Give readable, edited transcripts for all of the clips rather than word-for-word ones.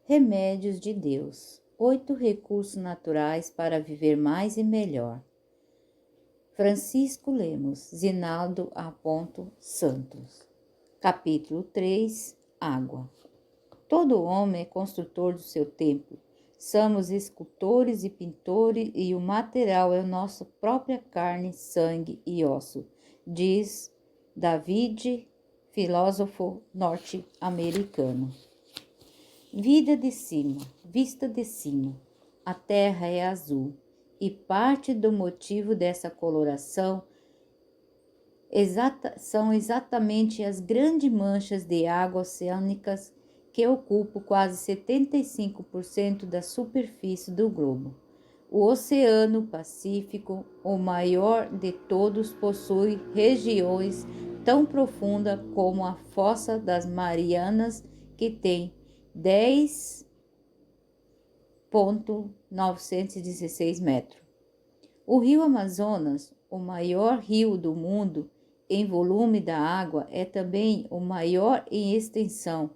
Remédios de Deus. 8 recursos naturais para viver mais e melhor. Francisco Lemos, Zinaldo A. Santos. Capítulo 3. Água. Todo homem é construtor do seu templo. Somos escultores e pintores e o material é nossa própria carne, sangue e osso, diz David, filósofo norte-americano. Vista de cima. A terra é azul e parte do motivo dessa coloração são exatamente as grandes manchas de água oceânicas que ocupam quase 75% da superfície do globo. O Oceano Pacífico, o maior de todos, possui regiões tão profundas como a Fossa das Marianas, que tem 10,916 metros. O rio Amazonas, o maior rio do mundo em volume da água, é também o maior em extensão,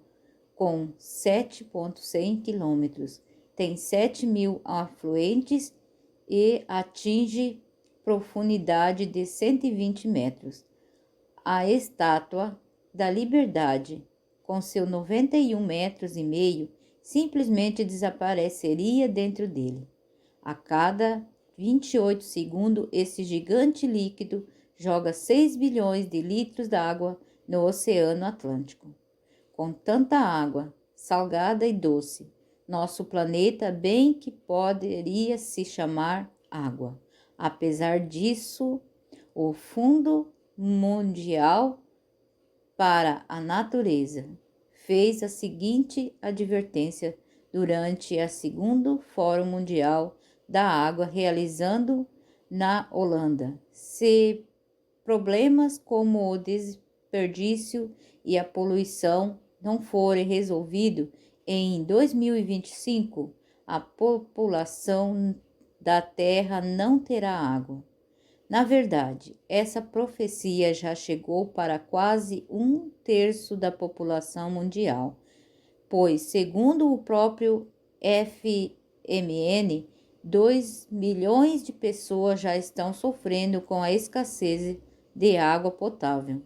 com 7,100 quilômetros. Tem 7.000 afluentes e atinge profundidade de 120 metros. A Estátua da Liberdade, com seus 91 metros e meio, simplesmente desapareceria dentro dele. A cada 28 segundos, esse gigante líquido joga 6 bilhões de litros d'água no Oceano Atlântico. Com tanta água, salgada e doce, nosso planeta bem que poderia se chamar água. Apesar disso, o Fundo Mundial para a Natureza fez a seguinte advertência durante o segundo Fórum Mundial da Água, realizando na Holanda: se problemas como o desperdício e a poluição não forem resolvidos em 2025, a população da Terra não terá água. Na verdade, essa profecia já chegou para quase 1/3 da população mundial, pois, segundo o próprio FMN, 2 milhões de pessoas já estão sofrendo com a escassez de água potável.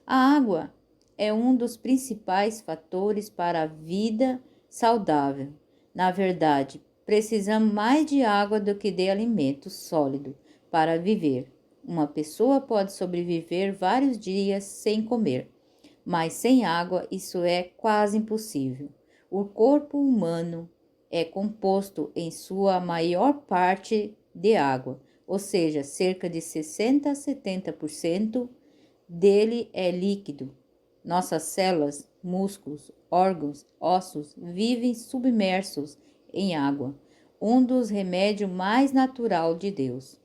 A água é um dos principais fatores para a vida saudável. Na verdade, precisamos mais de água do que de alimento sólido para viver. Uma pessoa pode sobreviver vários dias sem comer, mas sem água isso é quase impossível. O corpo humano é composto em sua maior parte de água, ou seja, cerca de 60 a 70% dele é líquido. Nossas células, músculos, órgãos, ossos vivem submersos em água, um dos remédios mais natural de Deus.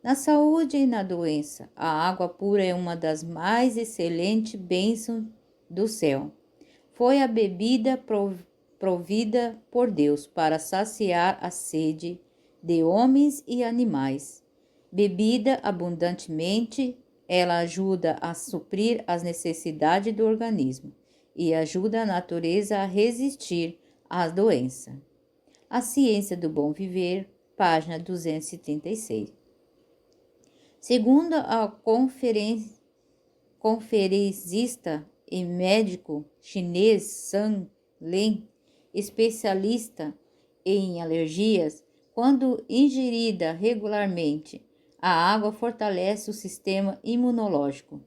Na saúde e na doença, a água pura é uma das mais excelentes bênçãos do céu. Foi a bebida provida por Deus para saciar a sede de homens e animais. Bebida abundantemente, ela ajuda a suprir as necessidades do organismo e ajuda a natureza a resistir às doenças. A Ciência do Bom Viver, página 236. Segundo a conferencista e médico chinês Sun Len, especialista em alergias, quando ingerida regularmente, a água fortalece o sistema imunológico.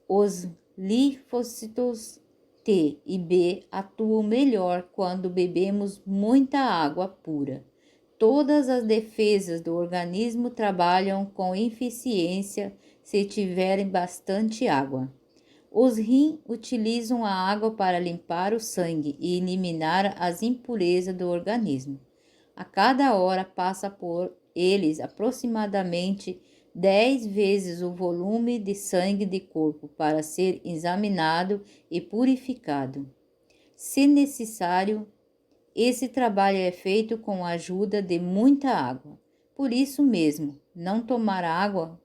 Os linfócitos T e B atuam melhor quando bebemos muita água pura. Todas as defesas do organismo trabalham com eficiência se tiverem bastante água. Os rins utilizam a água para limpar o sangue e eliminar as impurezas do organismo. A cada hora passa por eles aproximadamente 10 vezes o volume de sangue do corpo para ser examinado e purificado. Se necessário, esse trabalho é feito com a ajuda de muita água. Por isso mesmo, não tomar água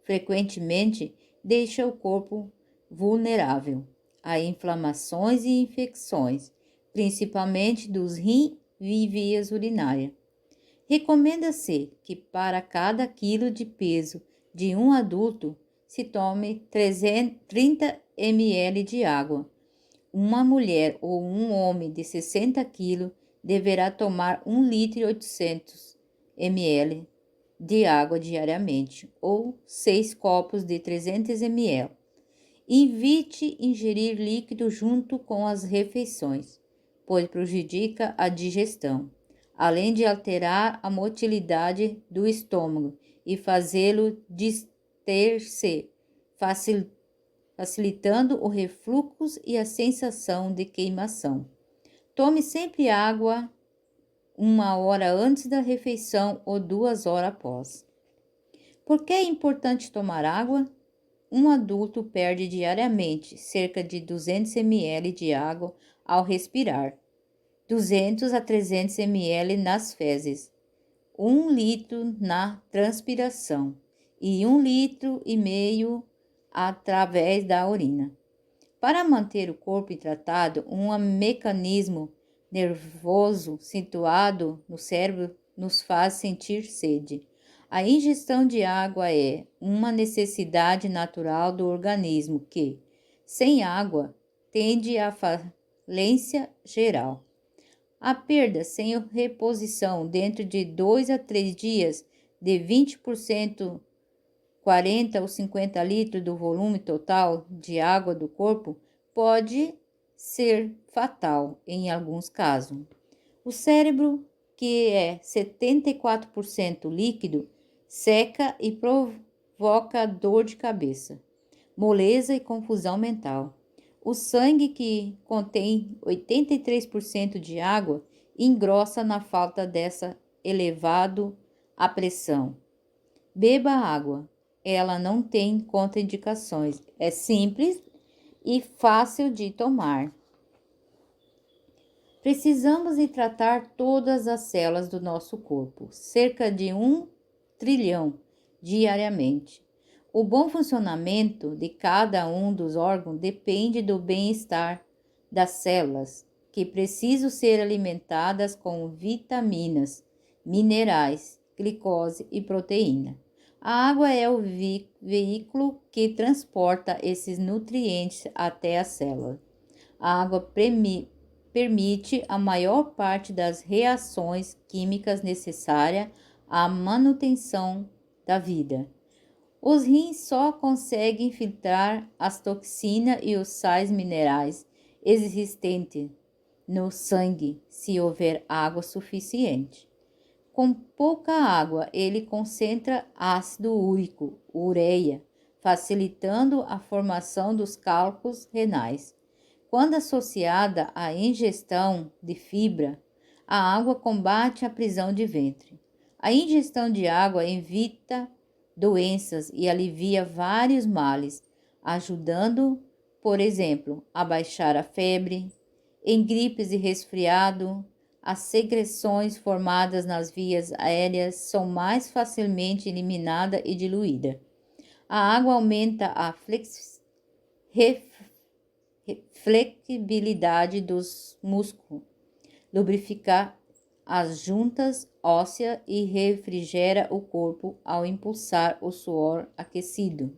frequentemente deixa o corpo vulnerável a inflamações e infecções. principalmente dos rins e vias urinárias. Recomenda-se que para cada quilo de peso de um adulto se tome 30 ml de água. Uma mulher ou um homem de 60 kg deverá tomar 1,8 litro de água diariamente, ou 6 copos de 300 ml. Evite ingerir líquido junto com as refeições, pois prejudica a digestão, além de alterar a motilidade do estômago e fazê-lo dister-se, facilitando o refluxo e a sensação de queimação. Tome sempre água 1 hora antes da refeição ou 2 horas após. Por que é importante tomar água? Um adulto perde diariamente cerca de 200 ml de água ao respirar, 200 a 300 ml nas fezes, 1 litro na transpiração e 1,5 litro através da urina. Para manter o corpo hidratado, um mecanismo nervoso situado no cérebro nos faz sentir sede. A ingestão de água é uma necessidade natural do organismo que, sem água, tende à falência geral. A perda sem reposição dentro de 2 a 3 dias de 20%, 40 ou 50 litros do volume total de água do corpo pode ser fatal em alguns casos. O cérebro, que é 74% líquido, seca e provoca dor de cabeça, moleza e confusão mental. O sangue, que contém 83% de água, engrossa na falta dessa elevado a pressão. Beba água. Ela não tem contraindicações. É simples e fácil de tomar. Precisamos de tratar todas as células do nosso corpo, cerca de 1 trilhão diariamente. O bom funcionamento de cada um dos órgãos depende do bem-estar das células, que precisam ser alimentadas com vitaminas, minerais, glicose e proteína. A água é o veículo que transporta esses nutrientes até a célula. A água permite a maior parte das reações químicas necessárias à manutenção da vida. Os rins só conseguem filtrar as toxinas e os sais minerais existentes no sangue se houver água suficiente. Com pouca água, ele concentra ácido úrico, ureia, facilitando a formação dos cálculos renais. Quando associada à ingestão de fibra, a água combate a prisão de ventre. A ingestão de água evita doenças e alivia vários males, ajudando, por exemplo, a baixar a febre, em gripes e resfriado. As secreções formadas nas vias aéreas são mais facilmente eliminadas e diluídas. A água aumenta a flexibilidade dos músculos, lubrifica as juntas ósseas e refrigera o corpo ao impulsar o suor aquecido.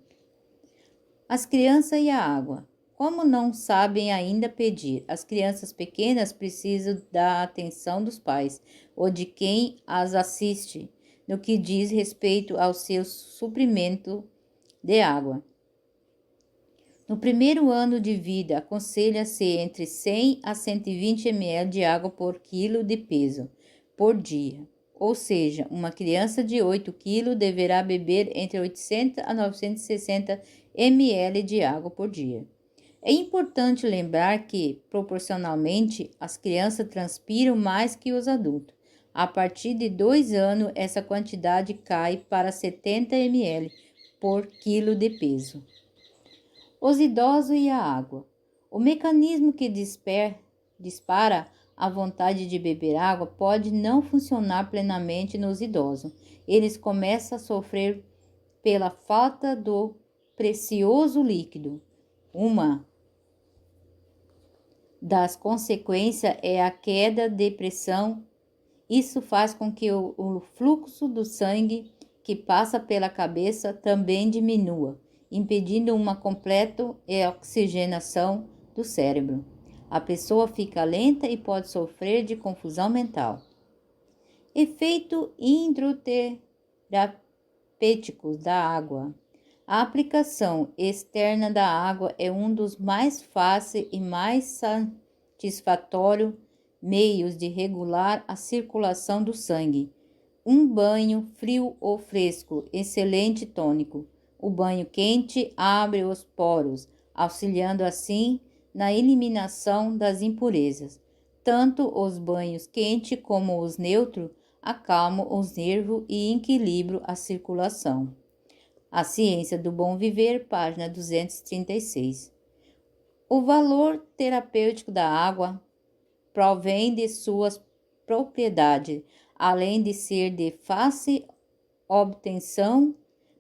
As crianças e a água. Como não sabem ainda pedir, as crianças pequenas precisam da atenção dos pais ou de quem as assiste no que diz respeito ao seu suprimento de água. No primeiro ano de vida, aconselha-se entre 100 a 120 ml de água por quilo de peso por dia. Ou seja, uma criança de 8 kg deverá beber entre 800 a 960 ml de água por dia. É importante lembrar que, proporcionalmente, as crianças transpiram mais que os adultos. A partir de 2 anos, essa quantidade cai para 70 ml por quilo de peso. Os idosos e a água. O mecanismo que dispara a vontade de beber água pode não funcionar plenamente nos idosos. Eles começam a sofrer pela falta do precioso líquido, uma das consequências é a queda de pressão. Isso faz com que o fluxo do sangue que passa pela cabeça também diminua, impedindo uma completa oxigenação do cérebro. A pessoa fica lenta e pode sofrer de confusão mental. Efeito hidroterapêutico da água. A aplicação externa da água é um dos mais fáceis e mais satisfatórios meios de regular a circulação do sangue. Um banho frio ou fresco, excelente tônico. O banho quente abre os poros, auxiliando assim na eliminação das impurezas. Tanto os banhos quentes como os neutros acalmam os nervos e equilibram a circulação. A Ciência do Bom Viver, página 236. O valor terapêutico da água provém de suas propriedades, além de ser de fácil obtenção,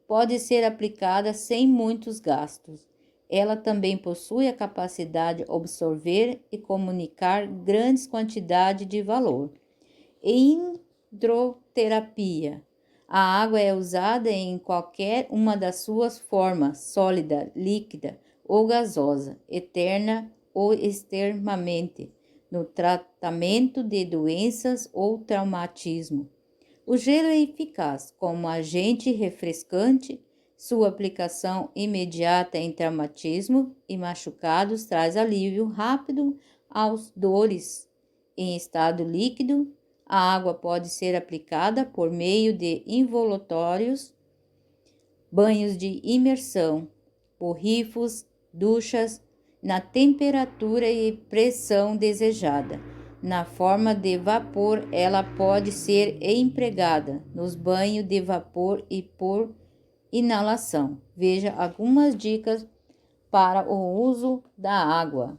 pode ser aplicada sem muitos gastos. Ela também possui a capacidade de absorver e comunicar grandes quantidades de valor. Em hidroterapia, a água é usada em qualquer uma das suas formas, sólida, líquida ou gasosa, eterna ou extremamente, no tratamento de doenças ou traumatismo. O gelo é eficaz como agente refrescante. Sua aplicação imediata em traumatismo e machucados traz alívio rápido aos dores. Em estado líquido, a água pode ser aplicada por meio de involutórios, banhos de imersão, borrifos, duchas, na temperatura e pressão desejada. Na forma de vapor, ela pode ser empregada nos banhos de vapor e por inalação. Veja algumas dicas para o uso da água.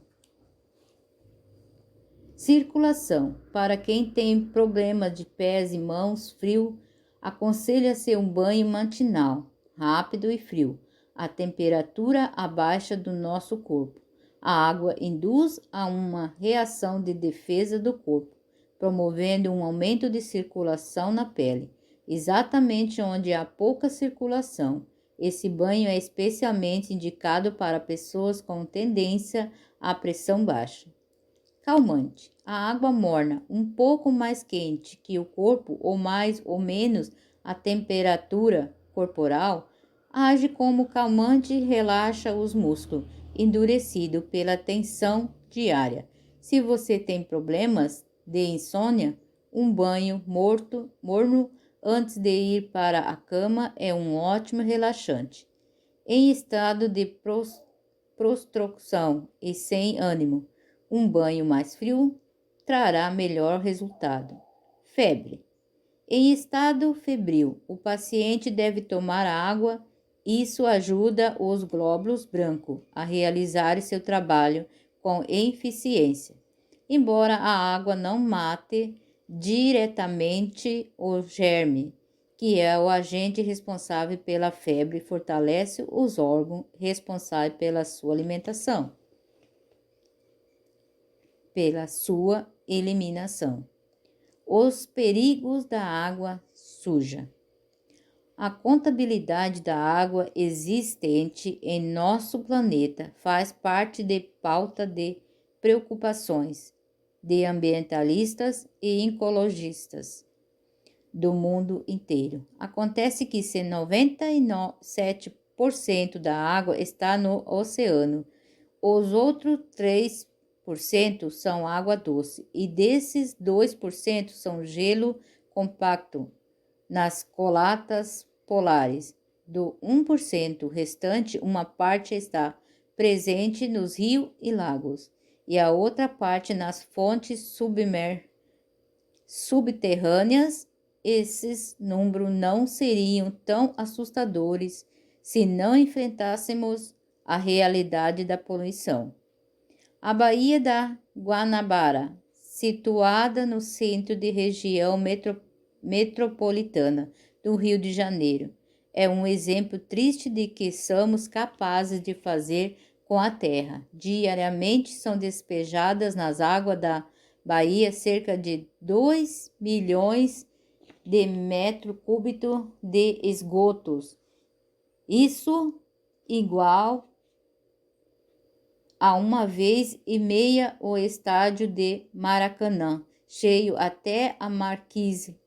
Circulação. Para quem tem problemas de pés e mãos frio, aconselha-se um banho matinal, rápido e frio, a temperatura abaixo do nosso corpo. A água induz a uma reação de defesa do corpo, promovendo um aumento de circulação na pele, exatamente onde há pouca circulação. Esse banho é especialmente indicado para pessoas com tendência à pressão baixa. Calmante. A água morna, um pouco mais quente que o corpo ou mais ou menos a temperatura corporal, age como calmante e relaxa os músculos, endurecido pela tensão diária. Se você tem problemas de insônia, um banho morno antes de ir para a cama é um ótimo relaxante. Em estado de prostração e sem ânimo, um banho mais frio trará melhor resultado. Febre. Em estado febril, o paciente deve tomar água. Isso ajuda os glóbulos brancos a realizar seu trabalho com eficiência. Embora a água não mate diretamente o germe, que é o agente responsável pela febre, fortalece os órgãos responsáveis pela sua alimentação, pela sua eliminação. Os perigos da água suja. A contabilidade da água existente em nosso planeta faz parte de pauta de preocupações de ambientalistas e ecologistas do mundo inteiro. Acontece que se 97% da água está no oceano, os outros 3% são água doce e desses 2% são gelo compacto nas calotas polares. Do 1% restante, uma parte está presente nos rios e lagos e a outra parte nas fontes subterrâneas. Esses números não seriam tão assustadores se não enfrentássemos a realidade da poluição. A Baía da Guanabara, situada no centro da região metropolitana do Rio de Janeiro, é um exemplo triste de que somos capazes de fazer com a terra. Diariamente são despejadas nas águas da Bahia cerca de 2 milhões de metros cúbicos de esgotos. Isso igual a 1,5 vezes o estádio de Maracanã, cheio até a marquise.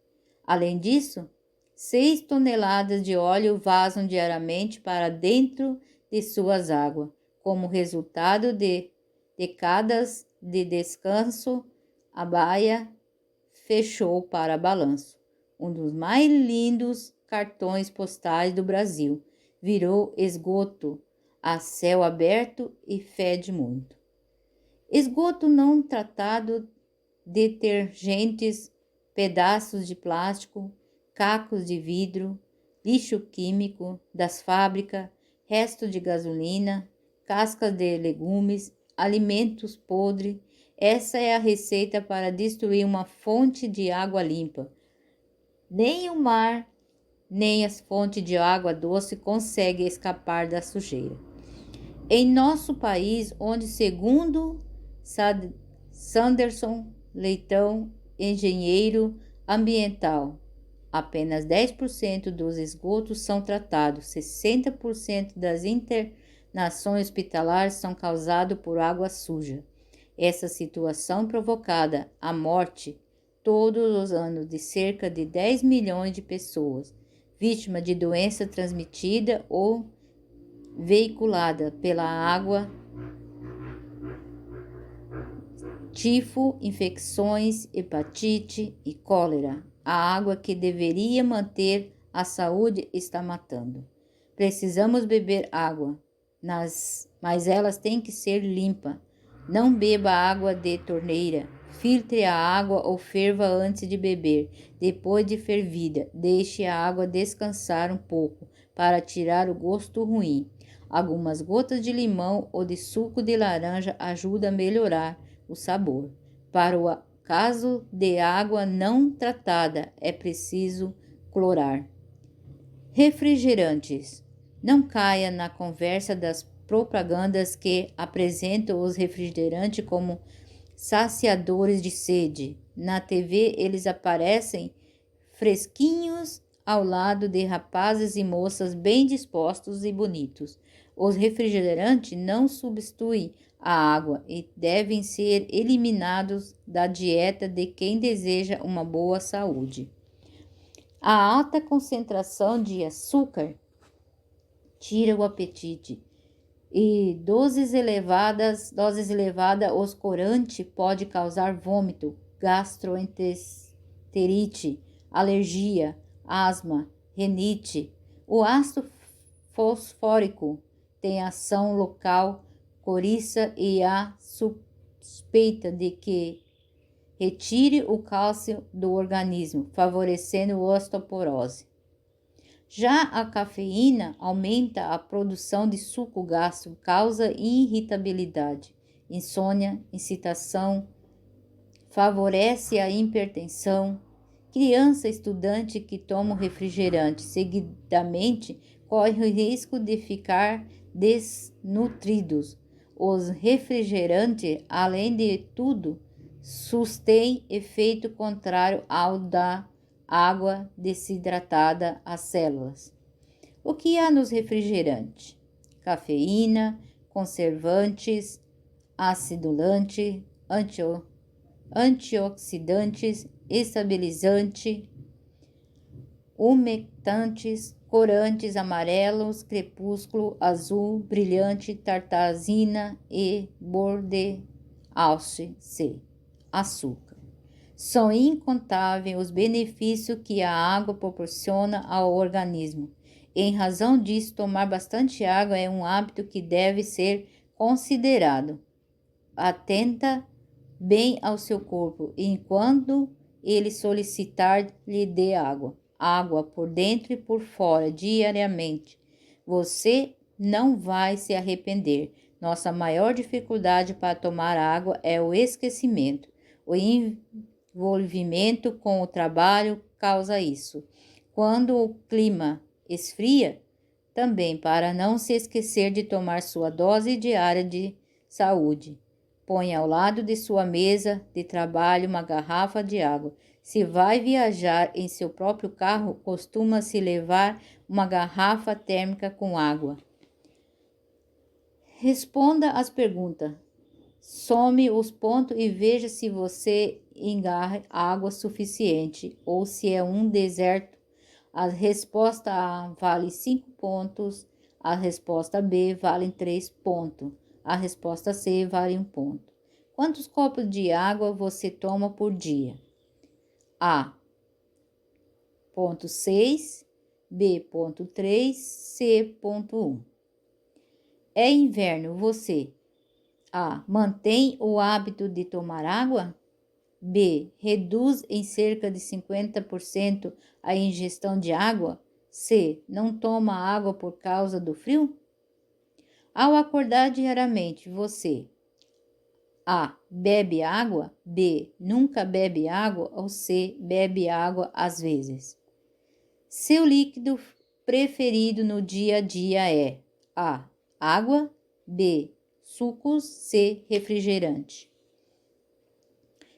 Além disso, 6 toneladas de óleo vazam diariamente para dentro de suas águas. Como resultado de décadas de descanso, a Baía fechou para balanço. Um dos mais lindos cartões postais do Brasil virou esgoto a céu aberto e fede muito. Esgoto não tratado, detergentes, pedaços de plástico, cacos de vidro, lixo químico das fábricas, resto de gasolina, cascas de legumes, alimentos podres. Essa é a receita para destruir uma fonte de água limpa. Nem o mar, nem as fontes de água doce conseguem escapar da sujeira. Em nosso país, onde, segundo Sanderson Leitão, engenheiro ambiental, apenas 10% dos esgotos são tratados, 60% das internações hospitalares são causadas por água suja. Essa situação provocada a morte todos os anos de cerca de 10 milhões de pessoas, vítimas de doença transmitida ou veiculada pela água, tifo, infecções, hepatite e cólera. A água que deveria manter a saúde está matando. Precisamos beber água, mas elas têm que ser limpas. Não beba água de torneira. Filtre a água ou ferva antes de beber. Depois de fervida, deixe a água descansar um pouco para tirar o gosto ruim. Algumas gotas de limão ou de suco de laranja ajudam a melhorar o sabor. Para o caso de água não tratada, é preciso clorar. Refrigerantes. Não caia na conversa das propagandas que apresentam os refrigerantes como saciadores de sede. Na TV, eles aparecem fresquinhos ao lado de rapazes e moças bem dispostos e bonitos. Os refrigerantes não substituem a água e devem ser eliminados da dieta de quem deseja uma boa saúde. A alta concentração de açúcar tira o apetite e doses elevadas os corantes pode causar vômito, gastroenterite, alergia, asma, rinite. O ácido fosfórico tem ação local, coriza e há suspeita de que retire o cálcio do organismo, favorecendo a osteoporose. Já a cafeína aumenta a produção de suco gástrico, causa irritabilidade, insônia, excitação, favorece a hipertensão. Criança estudante que toma refrigerante seguidamente corre o risco de ficar desnutridos. Os refrigerantes, além de tudo, têm efeito contrário ao da água desidratada às células. O que há nos refrigerantes? Cafeína, conservantes, acidulante, antioxidantes, estabilizante, umectantes, corantes amarelos, crepúsculo, azul, brilhante, tartazina e bordeaux C. Açúcar. São incontáveis os benefícios que a água proporciona ao organismo. Em razão disso, tomar bastante água é um hábito que deve ser considerado. Atenta bem ao seu corpo enquanto ele solicitar lhe dê água. Água por dentro e por fora diariamente. Você não vai se arrepender. Nossa maior dificuldade para tomar água é o esquecimento. O envolvimento com o trabalho causa isso. Quando o clima esfria, Também para não se esquecer de tomar sua dose diária de saúde. Ponha ao lado de sua mesa de trabalho uma garrafa de água. Se vai viajar em seu próprio carro, costuma-se levar uma garrafa térmica com água. Responda às perguntas. Some os pontos e veja se você engarra água suficiente ou se é um deserto. A resposta A vale 5 pontos, a resposta B vale 3 pontos, a resposta C vale 1 ponto. Quantos copos de água você toma por dia? A. 0,6, B. 0,3, C. 0,1. É inverno, você A. Mantém o hábito de tomar água? B. Reduz em cerca de 50% a ingestão de água? C. Não toma água por causa do frio? Ao acordar diariamente, você A. Bebe água? B. Nunca bebe água? Ou C. Bebe água às vezes? Seu líquido preferido no dia a dia é A. Água, B. Sucos, C. Refrigerante.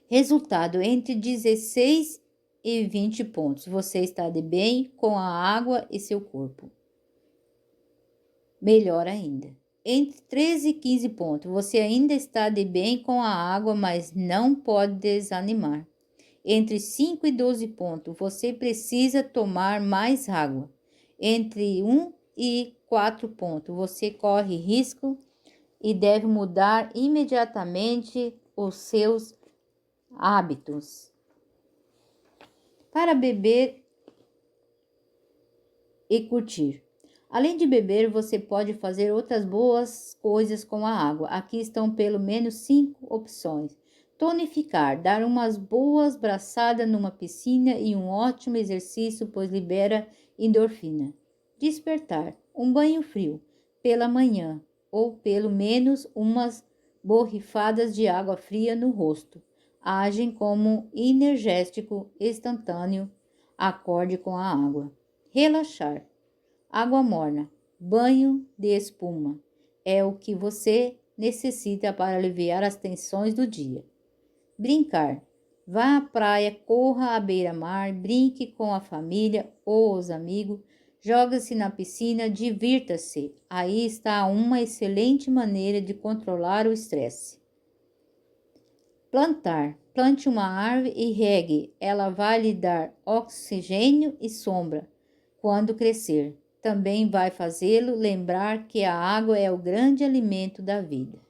Resultado: entre 16 e 20 pontos. Você está de bem com a água e seu corpo. Melhor ainda. Entre 13 e 15 pontos. Você ainda está de bem com a água, mas não pode desanimar. Entre 5 e 12 pontos. Você precisa tomar mais água. Entre 1 e 4 pontos. Você corre risco e deve mudar imediatamente os seus hábitos. Para beber e curtir. Além de beber, você pode fazer outras boas coisas com a água. Aqui estão pelo menos 5 opções. Tonificar, dar umas boas braçadas numa piscina e um ótimo exercício, pois libera endorfina. Despertar, um banho frio pela manhã ou pelo menos umas borrifadas de água fria no rosto. Agem como energético instantâneo, acorde com a água. Relaxar. Água morna, banho de espuma, é o que você necessita para aliviar as tensões do dia. Brincar. Vá à praia, corra à beira-mar, brinque com a família ou os amigos, joga-se na piscina, divirta-se. Aí está uma excelente maneira de controlar o estresse. Plantar. Plante uma árvore e regue. Ela vai lhe dar oxigênio e sombra quando crescer. Também vai fazê-lo lembrar que a água é o grande alimento da vida.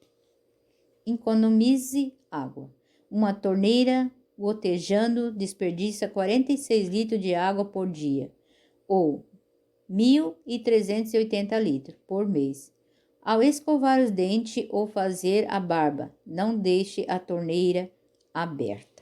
Economize água. Uma torneira gotejando desperdiça 46 litros de água por dia, ou 1.380 litros por mês. Ao escovar os dentes ou fazer a barba, não deixe a torneira aberta.